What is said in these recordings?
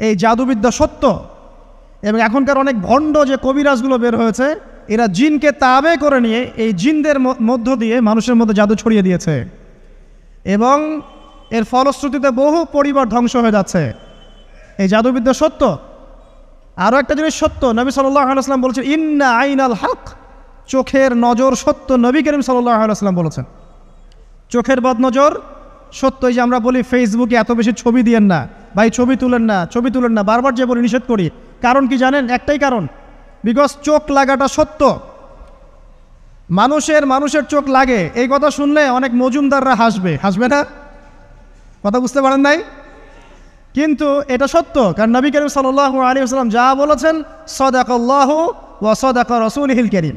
এই জাদুবিদ্যা সত্য। এবং এখনকার অনেক ভণ্ড যে কবিরাজগুলো বের হয়েছে, এরা জিনকে তাবে করে নিয়ে এই জিনদের মধ্য দিয়ে মানুষের মধ্যে জাদু ছড়িয়ে দিয়েছে, এবং এর ফলশ্রুতিতে বহু পরিবার ধ্বংস হয়ে যাচ্ছে। এই জাদুবিদ্যা সত্য। আরও একটা জিনিস সত্য, নবী সাল্লাল্লাহু আলাইহি ওয়াসাল্লাম বলেছেন ইন্না আইনাল হক, চোখের নজর সত্য। নবী করিম সাল্লাল্লাহু আলাইহি ওয়াসাল্লাম বলেছেন চোখের বদনজর সত্য। এই যে আমরা বলি ফেসবুকে এত বেশি ছবি দিয়েন না ভাই, ছবি তুলেন না, ছবি তুলেন না, বারবার যে বলি নিষেধ করি, কারণ কি জানেন? একটাই কারণ, বিকজ চোখ লাগাটা সত্য। মানুষের চোখ লাগে, এই কথা শুনলে অনেক মজুমদাররা হাসবে না? কথা বুঝতে পারেন নাই? কিন্তু এটা সত্য, কারণ নবী করিম সাল্লাল্লাহু আলাইহি ওয়াসাল্লাম যা বলেছেন সাদাকাল্লাহু ওয়া সাদাকা রাসূলুহুল কারীম,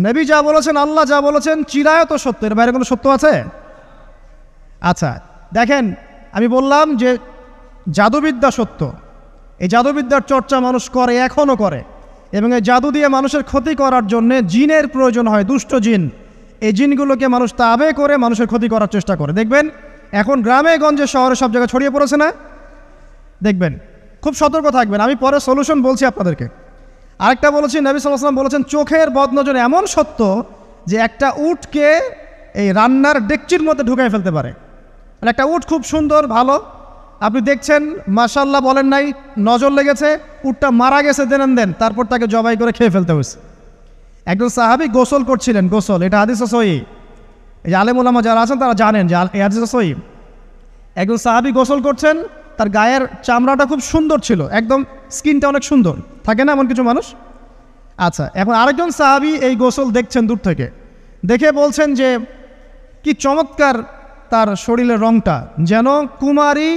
নবী যা বলেছেন, আল্লাহ যা বলেছেন চিরায়ত সত্য। এর বাইরে কোনো সত্য আছে? আচ্ছা দেখেন, আমি বললাম যে জাদুবিদ্যা সত্য। এই জাদুবিদ্যার চর্চা মানুষ করে, এখনও করে, এবং এই জাদু দিয়ে মানুষের ক্ষতি করার জন্যে জিনের প্রয়োজন হয়, দুষ্ট জিন। এই জিনগুলোকে মানুষ তাবে করে মানুষের ক্ষতি করার চেষ্টা করে। দেখবেন এখন গ্রামে গঞ্জে শহরে সব জায়গায় ছড়িয়ে পড়েছে না? দেখবেন, খুব সতর্ক থাকবেন। আমি পরে সলিউশন বলছি আপনাদেরকে। আরেকটা বলেছি, নবী সাল্লাল্লাহু আলাইহি ওয়াসাল্লাম বলেছেন চোখের বদনজর এমন সত্য যে একটা উটকে এই রান্নার ডেকচির মধ্যে ঢুকাই ফেলতে পারে। মানে একটা উট খুব সুন্দর ভালো, আপনি দেখছেন মাশাআল্লাহ বলেন নাই, নজর লেগেছে, উটটা মারা গেছে দেন, তারপর তাকে জবাই করে খেয়ে ফেলতে হয়েছে। একজন সাহাবী গোসল করছিলেন, গোসল, এটা হাদিস সহিহ। এই যে আলেম ওলামা যারা আছেন তারা জানেন যে এই হাদিস সহিহ। একজন সাহাবী গোসল করছেন, তার গায়ের চামড়াটা খুব সুন্দর ছিল, একদম স্কিনটা অনেক সুন্দর থাকে না এমন কিছু মানুষ? আচ্ছা, এখন আরেকজন সাহাবী এই গোসল দেখছেন দূর থেকে, দেখে বলছেন যে কি চমৎকার তার শরীরের রংটা, যেন কুমারী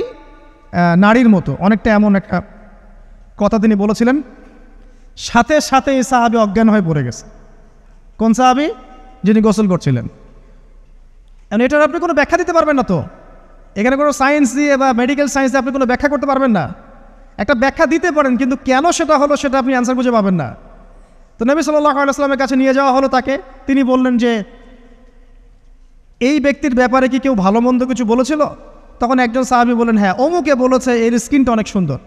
নারীর মতো, অনেকটা এমন একটা কথা তিনি বলেছিলেন। সাথে সাথে এই সাহাবী অজ্ঞান হয়ে পড়ে গেছে। কোন সাহাবী? যিনি গোসল করছিলেন। এখন এটার আপনি কোনো ব্যাখ্যা দিতে পারবেন না তো, এখানে কোনো সায়েন্স দিয়ে বা মেডিকেল সায়েন্স দিয়ে আপনি কোনো ব্যাখ্যা করতে পারবেন না। একটা ব্যাখ্যা দিতে পারেন, কিন্তু কেন সেটা হলো সেটা আপনি অ্যান্সার খুঁজে পাবেন না। তো নবী সাল্লাল্লাহু আলাইহি ওয়াসাল্লামের কাছে নিয়ে যাওয়া হলো তাকে। তিনি বললেন যে এই ব্যক্তির ব্যাপারে কি কেউ ভালো মন্দ কিছু বলেছিল? তখন একজন সাহাবী বললেন হ্যাঁ, অমুকে বলেছে এর স্কিনটা অনেক সুন্দর,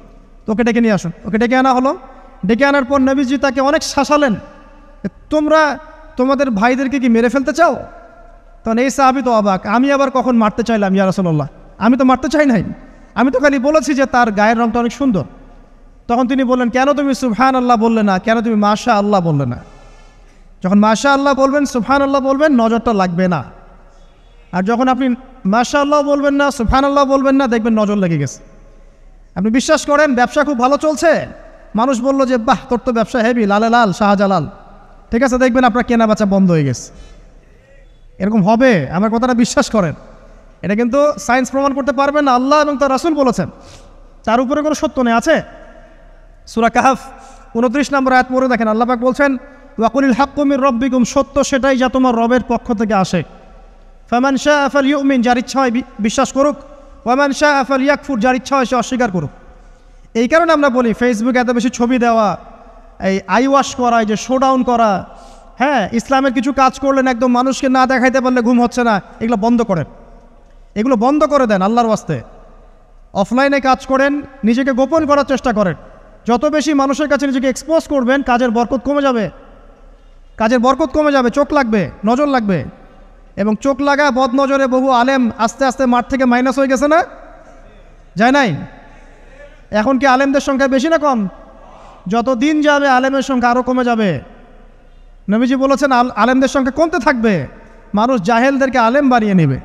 তো ওকে ডেকে নিয়ে আসুন। ওকে ডেকে আনা হলো। ডেকে আনার পর নবীজি তাকে অনেক শাসালেন, তোমরা তোমাদের ভাইদেরকে কি মেরে ফেলতে চাও? তখন এই সাহাবী তো অবাক, আমি আবার কখন মারতে চাইলাম ইয়া রাসূলুল্লাহ? আমি তো মারতে চাই নাই, আমি তো খালি বলেছি যে তার গায়ের রংটা অনেক সুন্দর। তখন তিনি বললেন কেন তুমি সুবহানাল্লাহ বললে না, কেন তুমি মাশাআল্লাহ বললে না? যখন মাশাআল্লাহ বলবেন, সুবহানাল্লাহ বলবেন, নজরটা লাগবে না। আর যখন আপনি মাশাআল্লাহ বলবেন না, সুবহানাল্লাহ বলবেন না, দেখবেন নজর লেগে গেছে। আপনি বিশ্বাস করেন ব্যবসা খুব ভালো চলছে, মানুষ বলল যে বাহ তোর তো ব্যবসা হেভি, লালে লাল শাহজালাল, ঠিক আছে, দেখবেন আপনার কেনা বেচা বন্ধ হয়ে গেছে। এরকম হবে, আমার কথাটা বিশ্বাস করেন। এটা কিন্তু সায়েন্স প্রমাণ করতে পারবেন না, আল্লাহ এবং তার রাসূল বলেছেন, তার উপরে কোনো সত্য নেই। আছে সূরা কাহফ 29 নম্বর আয়াত পড়ে দেখেন, আল্লাহ পাক বলছেন ওয়াকুলিল হাক্কু মির রাব্বিকুম, সত্য সেটাই যা তোমার রবের পক্ষ থেকে আসে। ফামান শাআ ফালইউমিন, যার ইচ্ছা হয় বিশ্বাস করুক, ওয়ামান শাআ ফালইয়াকফুর, যার ইচ্ছা হয় সে অস্বীকার করুক। এই কারণে আমরা বলি ফেসবুকে এত বেশি ছবি দেওয়া, এই আই ওয়াশ করা, এই যে শোডাউন করা, হ্যাঁ ইসলামের কিছু কাজ করলেন একদম মানুষকে না দেখাইতে পারলে ঘুম হচ্ছে না, এগুলো বন্ধ করেন, এগুলো বন্ধ করে দেন আল্লাহর ওয়াস্তে। অফলাইনে কাজ করেন, নিজেকে গোপন করার চেষ্টা করেন। যত বেশি মানুষের কাছে নিজেকে এক্সপোজ করবেন, কাজের বরকত কমে যাবে, কাজের বরকত কমে যাবে, চোখ লাগবে, নজর লাগবে। এবং চোখ লাগা বদ নজরে বহু আলেম আস্তে আস্তে মাঠ থেকে মাইনাস হয়ে গেছে না? যায় নাই? এখন কি আলেমদের সংখ্যা বেশি না কম? যত দিন যাবে আলেমের সংখ্যা আরও কমে যাবে। নবীজি বলেছেন আলেমদের সংখ্যা কমতে থাকবে, মানুষ জাহেলদেরকে আলেম বানিয়ে নেবে।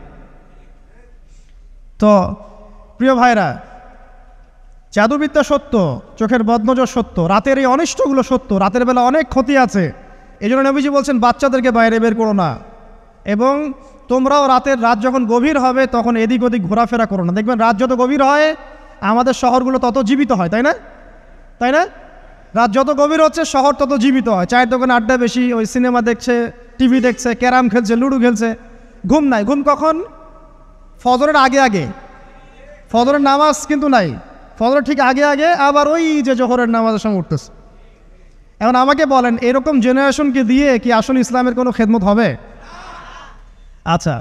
তো প্রিয় ভাইরা, জাদুবিদ্যা সত্য, চোখের বদনজর সত্য, রাতের এই অনিষ্টগুলো সত্য, রাতের বেলা অনেক ক্ষতি আছে। এই জন্য নবীজি বলছেন বাচ্চাদেরকে বাইরে বের করো না, এবং তোমরাও রাত যখন গভীর হবে তখন এদিক ওদিক ঘোরাফেরা করো না। দেখবেন রাত যত গভীর হয় আমাদের শহরগুলো তত জীবিত হয়, তাই না? তাই না? রাত যত গভীর হচ্ছে শহর তত জীবিত হয়। চায়ের দোকানে আড্ডা বেশি, ওই সিনেমা দেখছে, টিভি দেখছে, ক্যারাম খেলছে, লুডো খেলছে, ঘুম নাই। ঘুম কখন? ফজরের আগে আগে। ফজরের নামাজ কিন্তু নাই, ফজরের ঠিক আগে আগে, আবার ওই যে জোহরের নামাজের সঙ্গে উঠতেছে। এখন আমাকে বলেন এরকম জেনারেশনকে দিয়ে কি আসলে ইসলামের কোনো খেদমত হবে? আচ্ছা,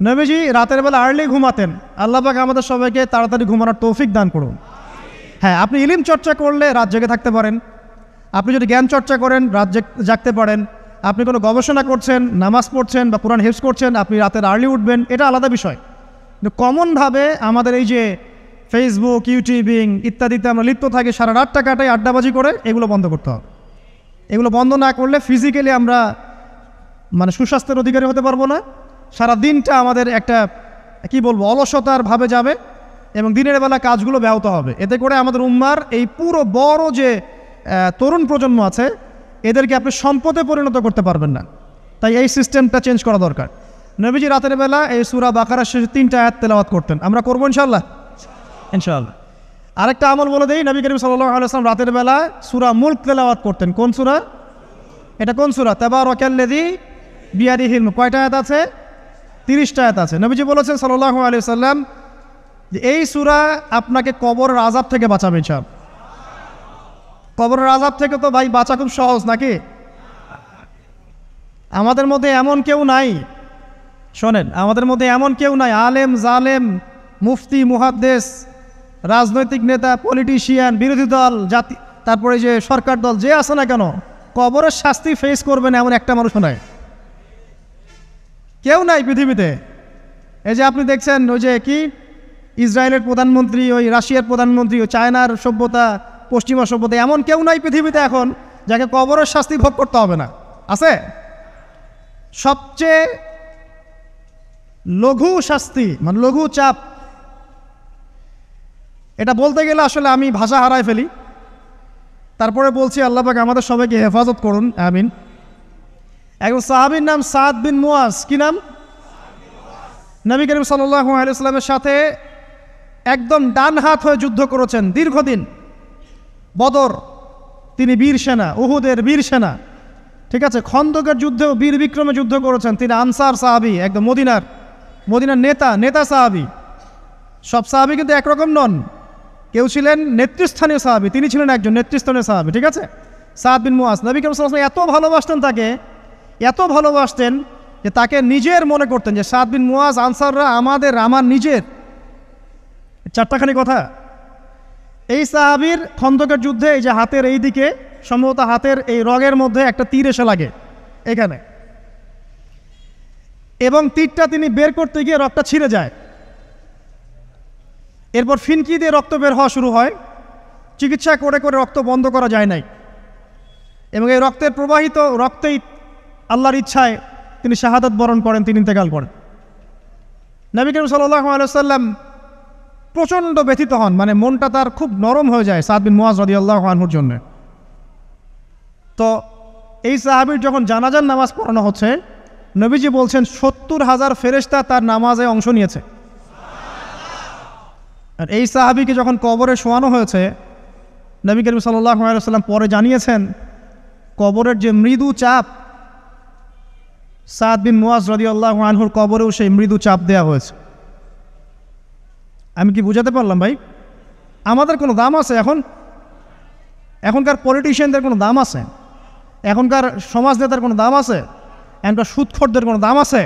নবীজি রাতের বেলা আর্লি ঘুমাতেন, আল্লাহ পাক আমাদের সবাইকে তাড়াতাড়ি ঘুমানোর তৌফিক দান করুন। হ্যাঁ, আপনি ইলিম চর্চা করলে রাত জেগে থাকতে পারেন, আপনি যদি জ্ঞান চর্চা করেন রাত জাগতে পারেন, আপনি কোনো গবেষণা করছেন, নামাজ পড়ছেন বা কোরআন হেফজ করছেন, আপনি রাতের আর্লি উঠবেন, এটা আলাদা বিষয়। কিন্তু কমনভাবে আমাদের এই যে ফেসবুক, ইউটিউবিং ইত্যাদিতে আমরা লিপ্ত থাকি, সারা রাতটা কাটাই আড্ডাবাজি করে, এগুলো বন্ধ করতে হবে। এগুলো বন্ধ না করলে ফিজিক্যালি আমরা মানে সুস্বাস্থ্যের অধিকারী হতে পারবো না, সারা দিনটা আমাদের একটা কি বলবো অলসতার ভাবে যাবে এবং দিনের বেলা কাজগুলো ব্যাহত হবে। এতে করে আমাদের উম্মার এই পুরো বড় যে তরুণ প্রজন্ম আছে এদেরকে আপনি সম্পদে পরিণত করতে পারবেন না। তাই এই সিস্টেমটা চেঞ্জ করা দরকার। নবীজি রাতের বেলা এই সূরা বাকারার শেষে 3টা আয়াত তেলাওয়াত করতেন, আমরা করবো ইনশাআল্লাহ। ইনশাআল্লাহ। আরেকটা আমল বলে দেই, নবী করিম সাল্লাল্লাহু আলাইহি ওয়াসাল্লাম রাতের বেলা সূরা মুলক তেলাওয়াত করতেন। কোন সূরা এটা? কোন সূরা? তাবারাকাল্লাযী বিয়াদিহিল মুলক। কয়টা আয়াত আছে? 30টা আয়াত আছে। নবীজি বলেছেন সাল্লাল্লাহু আলাইহি ওয়াসাল্লাম যে এই সূরা আপনাকে কবরের আযাব থেকে বাঁচাবে ইনশাআল্লাহ। কবরের আযাব থেকে তো ভাই বাঁচা খুব সহজ নাকি? আমাদের মধ্যে এমন কেউ নাই, শোনেন, আমাদের মধ্যে এমন কেউ নাই আলেম জালেম মুফতি মুহাদ্দিস রাজনৈতিক নেতা পলিটিশিয়ান বিরোধী দল জাতি তারপরে যে সরকার দল যে আছে না কেন, কবরের শাস্তি ফেস করবেন এমন একটা মানুষ নাই, কেউ নাই পৃথিবীতে। এই যে আপনি দেখছেন ওই যে কি ইসরায়েলের প্রধানমন্ত্রী, ওই রাশিয়ার প্রধানমন্ত্রী, ওই চায়নার সভ্যতা, পশ্চিমা সভ্যতা, এমন কেউ নাই পৃথিবীতে এখন যাকে কবরের শাস্তি ভোগ করতে হবে না। আছে? সবচেয়ে লঘু শাস্তি মানে লঘু চাপ, এটা বলতে গেলে আসলে আমি ভাষা হারায় ফেলি, তারপরে বলছি আল্লাহ পাক আমাদের সবাইকে হেফাজত করুন, আমিন। একজন সাহাবীর নাম সাদ বিন মুয়াজ। কি নাম? নবী করিম সাল্লাল্লাহু আলাইহি ওয়াসাল্লামের সাথে একদম ডান হাত হয়ে যুদ্ধ করেছেন দীর্ঘদিন। বদর তিনি বীর সেনা, উহুদের বীর সেনা, ঠিক আছে, খন্দকের যুদ্ধেও বীর বিক্রমে যুদ্ধ করেছেন। তিনি আনসার সাহাবী, একদম মদিনার নেতা সাহাবী। সব সাহাবী কিন্তু একরকম নন, কেউ ছিলেন নেতৃস্থানীয় সাহাবী, তিনি ছিলেন একজন নেতৃস্থানীয় সাহাবী, ঠিক আছে, সাদ বিন মুয়াজ। নবী করিম সাল্লাল্লাহু আলাইহি ওয়াসাল্লাম এত ভালোবাসতেন তাকে, এত ভালোবাসতেন যে তাকে নিজের মনে করতেন যে সাদ বিন মুয়াজ আনসাররা আমার নিজের। চারটাখানি কথা। এই সাহাবীর খন্দকের যুদ্ধে এই যে হাতের এই দিকে সম্ভবত হাতের এই রগের মধ্যে একটা তীর এসে লাগে এখানে, এবং তীরটা তিনি বের করতে গিয়ে রক্তটা ছিঁড়ে যায়। এরপর ফিনকি দিয়ে রক্ত বের হওয়া শুরু হয়। চিকিৎসা করে করে রক্ত বন্ধ করা যায় নাই, এবং এই রক্তের প্রবাহিত রক্তেই আল্লাহর ইচ্ছায় তিনি শাহাদাত বরণ করেন, তিনি ইন্তেকাল করেন। নবী করিম সাল্লাল্লাহু আলাইহি ওয়াসাল্লাম প্রচণ্ড ব্যথিত হন, মানে মনটা তার খুব নরম হয়ে যায় সাদ বিন মুয়াজ রাদিয়াল্লাহু আনহুর জন্য। তো এই সাহাবীর যখন জানাজার নামাজ পড়ানো হচ্ছে, নবীজি বলছেন 70,000 ফেরেশতা তার নামাজে অংশ নিয়েছে। আর এই সাহাবীকে যখন কবরে শোয়ানো হয়েছে, নবী করিম সাল্লাল্লাহু আলাইহি ওয়াসাল্লাম পরে জানিয়েছেন কবরের যে মৃদু চাপ, সাদ বিন মুয়াজ রাদিয়াল্লাহু আনহুর কবরেও সেই মৃদু চাপ দেওয়া হয়েছে। আমি কি বুঝাতে পারলাম ভাই? আমাদের কোনো দাম আছে এখনকার পলিটিশিয়ানদের কোনো দাম আছে? এখনকার সমাজ নেতার কোনো দাম আছে? এখনকার সুদখোরদের কোনো দাম আছে?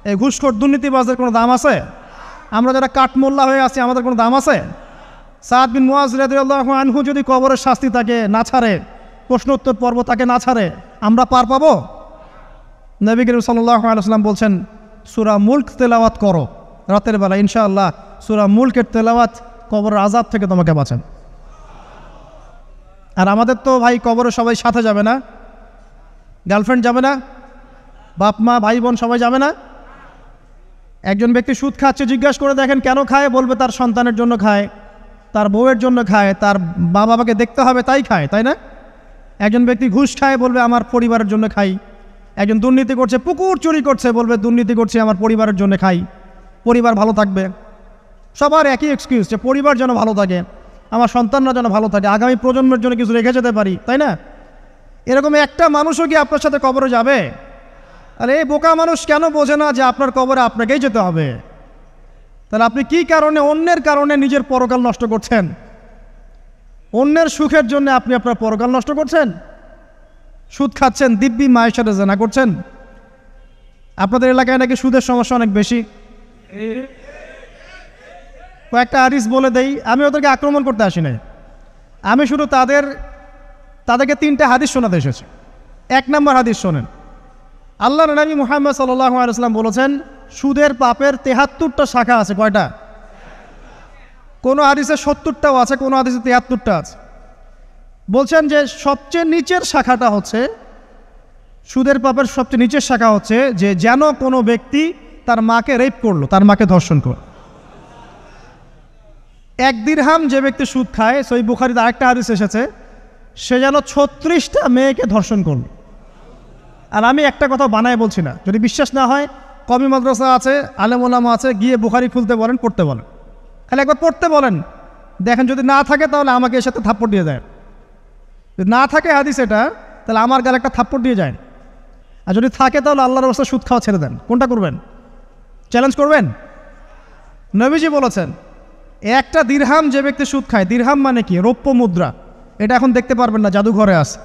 এই ঘুষখোর দুর্নীতিবাজদের কোনো দাম আছে? আমরা যারা কাঠমোল্লা হয়ে আছি আমাদের কোনো দাম আছে? সাদ বিন মুয়াজ রাদিয়াল্লাহু আনহু যদি কবরের শাস্তি তাকে না ছাড়ে, প্রশ্নোত্তর পর্ব তাকে না ছাড়ে, আমরা পার পাবো? নবী করিম সাল্লাল্লাহু আলাইহি ওয়াসাল্লাম বলছেন সূরা মুলক তেলাওয়াত করো রাতের বেলা, ইনশাআল্লাহ সূরা মুলকের তেলাওয়াত কবরের আযাব থেকে তোমাকে বাঁচান। আর আমাদের তো ভাই কবরে সবাই সাথে যাবে না, গার্লফ্রেন্ড যাবে না, বাপ মা ভাই বোন সবাই যাবে না। একজন ব্যক্তি সুদ খাচ্ছে, জিজ্ঞাসা করে দেখেন কেন খায়, বলবে তার সন্তানের জন্য খায়, তার বউয়ের জন্য খায়, তার মা বাবাকে দেখতে হবে তাই খায়, তাই না? একজন ব্যক্তি ঘুষ খায়, বলবে আমার পরিবারের জন্য খাই। একজন দুর্নীতি করছে, পুকুর চুরি করছে, বলবে দুর্নীতি করছে আমার পরিবারের জন্য খাই, পরিবার ভালো থাকবে। সবার একই এক্সকিউজ যে পরিবার যেন ভালো থাকে, আমার সন্তানরা যেন ভালো থাকে, আগামী প্রজন্মের জন্য কিছু রেখে যেতে পারি, তাই না? এরকম একটা মানুষও কি আপনার সাথে কবরে যাবে? আর এই বোকা মানুষ কেন বোঝে না যে আপনার কবরে আপনাকেই যেতে হবে? তাহলে আপনি কি কারণে অন্যের কারণে নিজের পরকাল নষ্ট করছেন? অন্যের সুখের জন্য আপনি আপনার পরকাল নষ্ট করছেন। সুদ খাচ্ছেন, দিব্যি মায়ের সাথে জেনা করছেন। আপনাদের এলাকায় নাকি সুদের সমস্যা অনেক বেশি। কয়েকটা হাদিস বলে দেই, আমি ওদেরকে আক্রমণ করতে আসি নাই, আমি শুধু তাদেরকে 3টা হাদিস শোনাতে এসেছি। 1 নম্বর হাদিস শোনেন। আল্লাহর নবী মুহাম্মদ সাল্লাল্লাহু আলাইহি ওয়াসাল্লাম বলেছেন, সুদের পাপের 73টা শাখা আছে। কয়টা? কোনো হাদিসে 70টাও আছে, কোনো হাদিসে 73টা আছে। বলছেন যে সবচেয়ে নিচের শাখাটা হচ্ছে, সুদের পাপের সবচেয়ে নিচের শাখা হচ্ছে যে যেন কোনো ব্যক্তি তার মাকে রেপ করলো, তার মাকে ধর্ষণ করলো। 1 দিরহাম যে ব্যক্তি সুদ খায়, সহিহ বুখারীতে আরেকটা হাদিস এসেছে, সে যেন 36টা মেয়েকে ধর্ষণ করলো। আর আমি একটা কথা বানায় বলছি না, যদি বিশ্বাস না হয় কওমি মাদ্রাসা আছে, আলেম ওলামা আছে, গিয়ে বুখারী খুলতে বলেন, পড়তে বলেন, খালি একবার পড়তে বলেন, দেখেন যদি না থাকে তাহলে আমাকে এর সাথে থাপ্পড় দিয়ে দেয়। যদি না থাকে হাদিস এটা, তাহলে আমার গালে একটা থাপ্পড় দিয়ে যায়। আর যদি থাকে তাহলে আল্লাহর রাস্তায় সুদ খাওয়া ছেড়ে দেন। কোনটা করবেন? চ্যালেঞ্জ করবেন? নবীজি বলেছেন, 1টা দিরহাম যে ব্যক্তি সুদ খায়, দিরহাম মানে কি? রৌপ্য মুদ্রা। এটা এখন দেখতে পারবেন না, জাদুঘরে আছে।